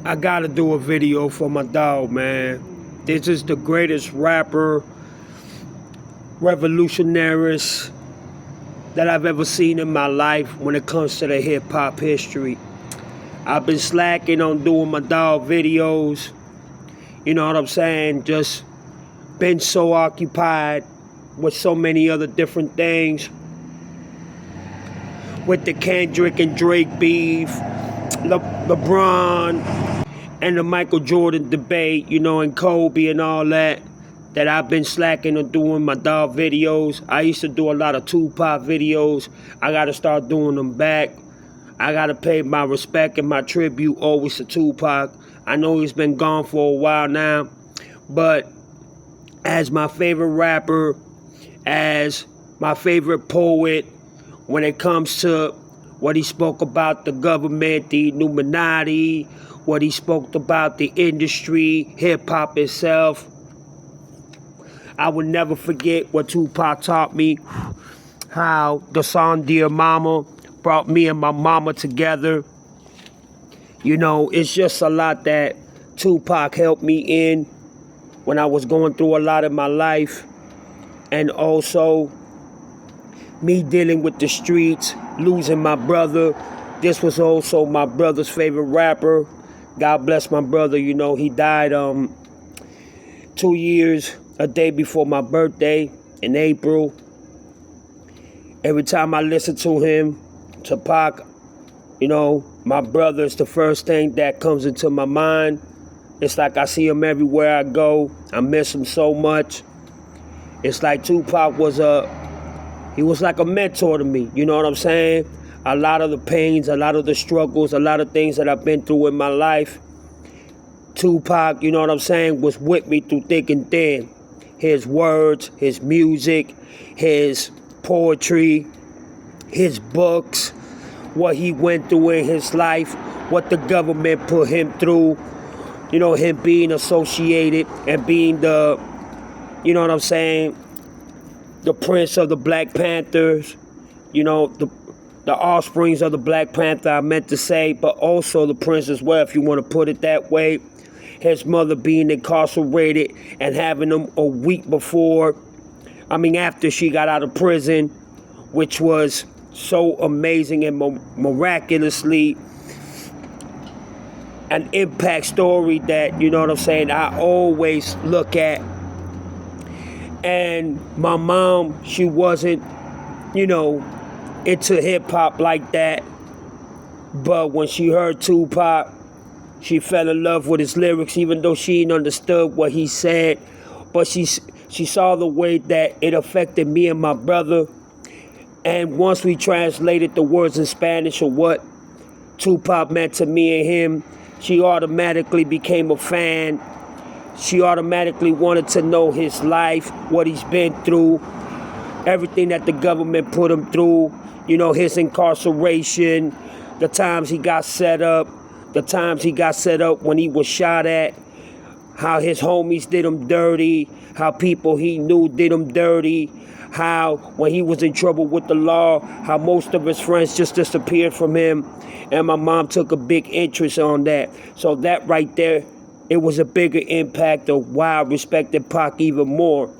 I gotta do a video for my dog, man. This is the greatest rapper, revolutionaries that I've ever seen in my life when it comes to the hip-hop history. I've been slacking on doing my dog videos. You know what I'm saying? Just been so occupied with so many other different things. With the Kendrick and Drake beef, LeBron, and the Michael Jordan debate, and Kobe and all that I've been slacking on doing my dog videos. I used to do a lot of Tupac videos. I gotta start doing them back. I gotta pay my respect and my tribute always to Tupac. I know he's been gone for a while now, but as my favorite rapper, as my favorite poet, when it comes to what he spoke about the government, the Illuminati, what he spoke about the industry, hip-hop itself, I would never forget what Tupac taught me, how the song Dear Mama brought me and my mama together. It's just a lot that Tupac helped me in when I was going through a lot in my life. And also, me dealing with the streets, losing my brother. This was also my brother's favorite rapper. God bless my brother. He died 2 years, a day before my birthday in April. Every time I listen to him, Tupac, my brother is the first thing that comes into my mind. It's like I see him everywhere I go. I miss him so much. It's like Tupac was like a mentor to me, you know what I'm saying? A lot of the pains, a lot of the struggles, a lot of things that I've been through in my life, Tupac, you know what I'm saying, was with me through thick and thin. His words, his music, his poetry, his books, what he went through in his life, what the government put him through, him being associated and being the, the prince of the Black Panthers, the offsprings of the Black Panther, I meant to say, but also the prince as well, if you want to put it that way. His mother being incarcerated and having him a week after she got out of prison, which was so amazing and miraculously an impact story that, I always look at. And my mom, she wasn't, into hip-hop like that. But when she heard Tupac, she fell in love with his lyrics, even though she didn't understood what he said. But she saw the way that it affected me and my brother. And once we translated the words in Spanish of what Tupac meant to me and him, she automatically became a fan. She automatically wanted to know his life, what he's been through, everything that the government put him through, his incarceration, the times he got set up, when he was shot at, how his homies did him dirty, how people he knew did him dirty, how when he was in trouble with the law, how most of his friends just disappeared from him. And my mom took a big interest on that. So that right there, it was a bigger impact of why I respected Pac even more.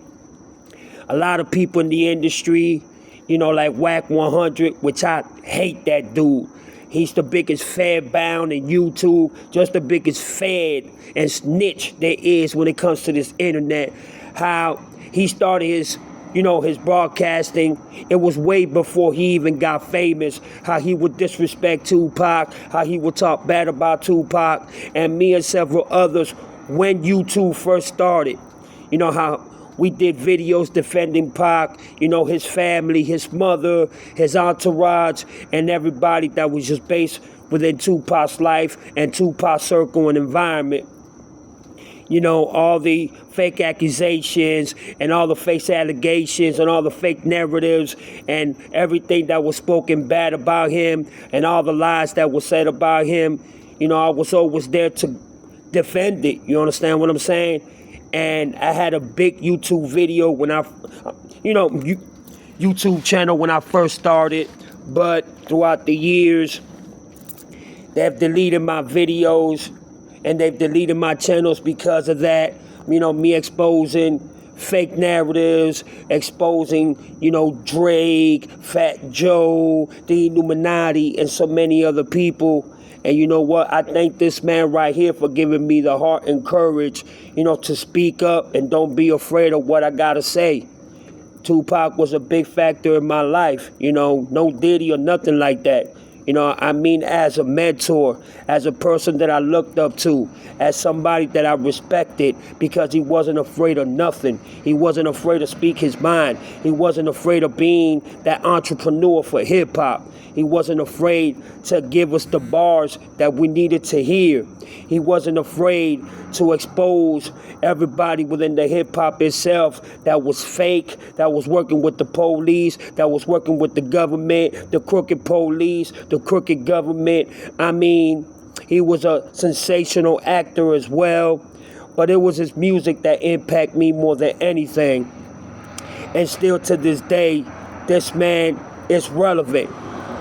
A lot of people in the industry, like Whack 100, which I hate that dude. He's the biggest fed bound in YouTube, just the biggest fed and snitch there is when it comes to this internet. How he started his broadcasting, it was way before he even got famous. How he would disrespect Tupac, how he would talk bad about Tupac, and me and several others when YouTube first started. How we did videos defending Pac, his family, his mother, his entourage, and everybody that was just based within Tupac's life and Tupac's circle and environment. All the fake accusations and all the fake allegations and all the fake narratives and everything that was spoken bad about him and all the lies that were said about him, I was always there to defend it. You understand what I'm saying? And I had a big YouTube video when YouTube channel when I first started, but throughout the years, they have deleted my videos and they've deleted my channels because of that. Me exposing fake narratives, exposing, Drake, Fat Joe, the Illuminati, and so many other people. And you know what? I thank this man right here for giving me the heart and courage, to speak up and don't be afraid of what I gotta say. Tupac was a big factor in my life, no Diddy or nothing like that. As a mentor, as a person that I looked up to, as somebody that I respected because he wasn't afraid of nothing. He wasn't afraid to speak his mind. He wasn't afraid of being that entrepreneur for hip-hop. He wasn't afraid to give us the bars that we needed to hear. He wasn't afraid to expose everybody within the hip-hop itself that was fake, that was working with the police, that was working with the government, the crooked police, the crooked government. He was a sensational actor as well, but it was his music that impacted me more than anything. And still to this day, this man is relevant.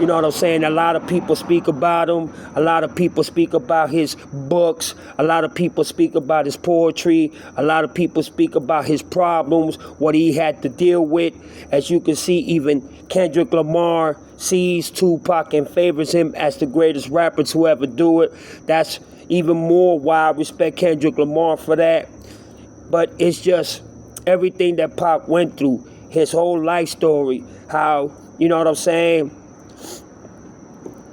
You know what I'm saying? A lot of people speak about him. A lot of people speak about his books. A lot of people speak about his poetry. A lot of people speak about his problems, what he had to deal with. As you can see, even Kendrick Lamar sees Tupac and favors him as the greatest rapper to ever do it. That's even more why I respect Kendrick Lamar for that. But it's just everything that Pac went through, his whole life story, how, you know what I'm saying?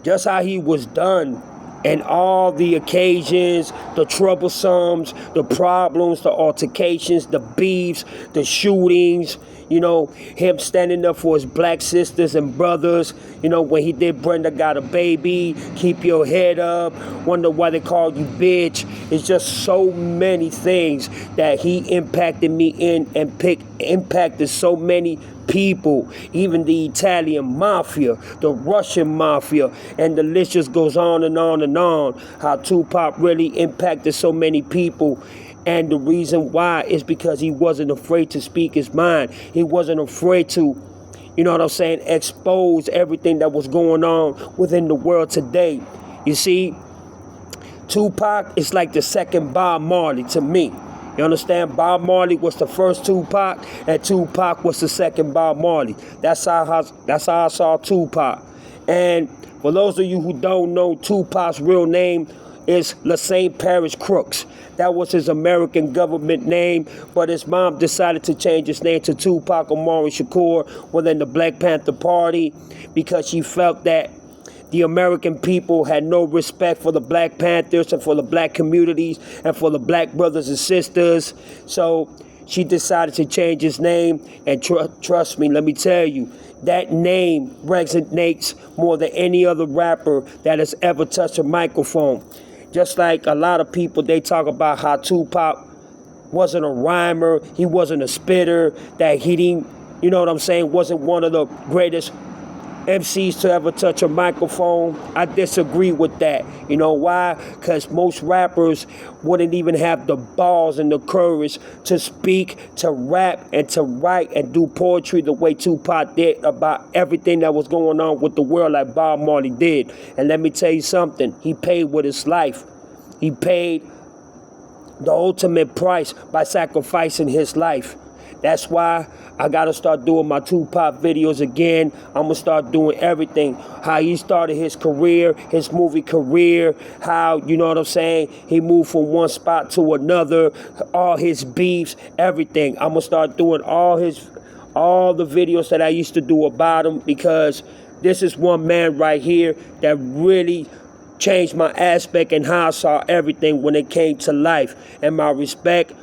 Just how he was done, and all the occasions, the troublesomes, the problems, the altercations, the beefs, the shootings, him standing up for his black sisters and brothers, when he did Brenda Got a Baby, Keep Your Head Up, Wonder Why They Call You Bitch. It's just so many things that he impacted me in and impacted so many people, even the Italian mafia, the Russian mafia, and the list just goes on and on and on. How Tupac really impacted so many people. And the reason why is because he wasn't afraid to speak his mind. He wasn't afraid to, expose everything that was going on within the world today. You see, Tupac is like the second Bob Marley to me. You understand? Bob Marley was the first Tupac, and Tupac was the second Bob Marley. That's how I saw Tupac. And for those of you who don't know, Tupac's real name is LaSaint Parish Crooks. That was his American government name, but his mom decided to change his name to Tupac Amari Shakur within the Black Panther Party because she felt that the American people had no respect for the Black Panthers and for the black communities and for the black brothers and sisters. So she decided to change his name, and trust me, let me tell you, that name resonates more than any other rapper that has ever touched a microphone. Just like a lot of people, they talk about how Tupac wasn't a rhymer, he wasn't a spitter, that he didn't, wasn't one of the greatest MCs to ever touch a microphone. I disagree with that. You know why? Because most rappers wouldn't even have the balls and the courage to speak, to rap, and to write and do poetry the way Tupac did about everything that was going on with the world like Bob Marley did. And let me tell you something, he paid with his life. He paid the ultimate price by sacrificing his life. That's why I gotta start doing my Tupac videos again. I'm gonna start doing everything. How he started his career, his movie career, how, he moved from one spot to another, all his beefs, everything. I'm gonna start doing all the videos that I used to do about him, because this is one man right here that really changed my aspect and how I saw everything when it came to life. And my respect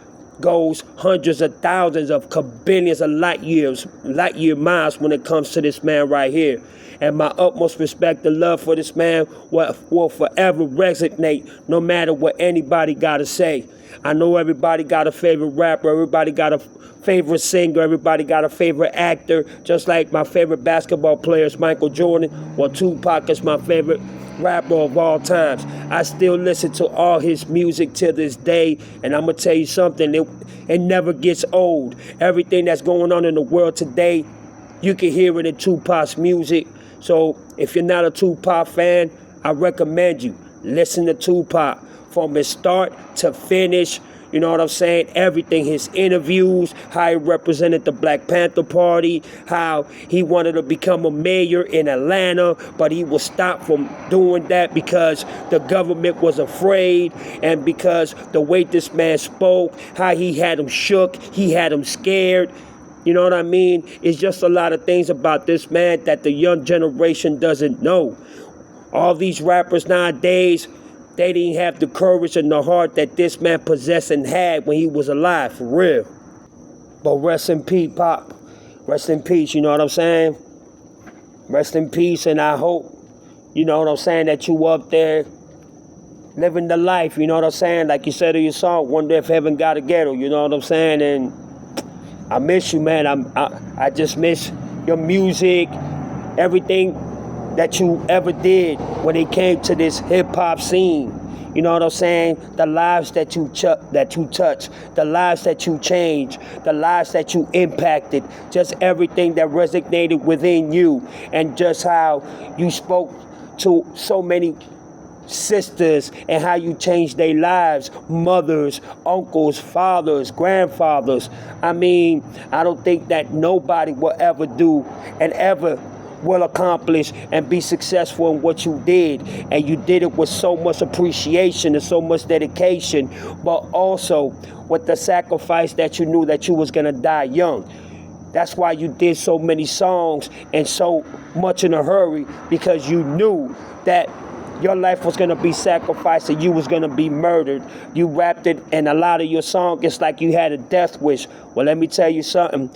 goes hundreds of thousands of billions of light year miles when it comes to this man right here. And my utmost respect and love for this man will forever resonate no matter what anybody gotta say. I know everybody got a favorite rapper, everybody got a favorite singer, everybody got a favorite actor, just like my favorite basketball player is Michael Jordan, or Tupac is my favorite rapper of all times. I still listen to all his music to this day, and I'm gonna tell you something, it never gets old. Everything that's going on in the world today, you can hear it in Tupac's music. So if you're not a Tupac fan, I recommend you listen to Tupac. from his start to finish. You know what I'm saying? Everything, his interviews, how he represented the Black Panther Party, how he wanted to become a mayor in Atlanta, but he was stopped from doing that because the government was afraid, and because the way this man spoke, how he had him shook, he had him scared. You know what I mean? It's just a lot of things about this man that the young generation doesn't know. All these rappers nowadays, they didn't have the courage and the heart that this man possessed and had when he was alive, for real. But rest in peace, Pop. Rest in peace, you know what I'm saying? Rest in peace, and I hope, you know what I'm saying, that you up there living the life, you know what I'm saying? Like you said in your song, wonder if heaven got a ghetto, you know what I'm saying? And I miss you, man. I just miss your music, everything that you ever did when it came to this hip-hop scene. You know what I'm saying? The lives that you touched, the lives that you changed, the lives that you impacted, just everything that resonated within you, and just how you spoke to so many sisters and how you changed their lives, mothers, uncles, fathers, grandfathers. I mean, I don't think that nobody will ever do and ever will accomplish and be successful in what you did. And you did it with so much appreciation and so much dedication, but also with the sacrifice that you knew that you was gonna die young. That's why you did so many songs and so much in a hurry, because you knew that your life was gonna be sacrificed and you was gonna be murdered. You rapped it, and a lot of your songs, it's like you had a death wish. Well, let me tell you something.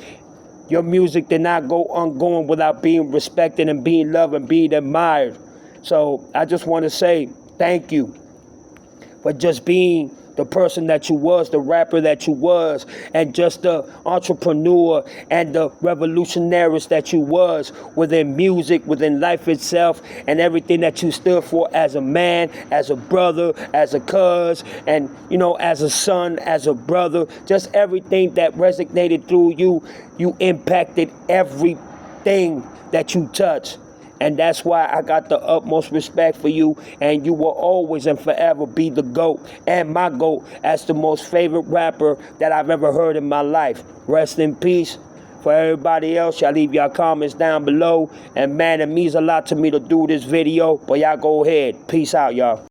Your music did not go ongoing without being respected and being loved and being admired. So I just want to say thank you for just being the person that you was, the rapper that you was, and just the entrepreneur and the revolutionaries that you was within music, within life itself, and everything that you stood for as a man, as a brother, as a cuz, and, you know, as a son, as a brother. Just everything that resonated through you, you impacted everything that you touched. And that's why I got the utmost respect for you, and you will always and forever be the GOAT and my GOAT as the most favorite rapper that I've ever heard in my life. Rest in peace. For everybody else, y'all leave your comments down below. And man, it means a lot to me to do this video, but y'all go ahead. Peace out, y'all.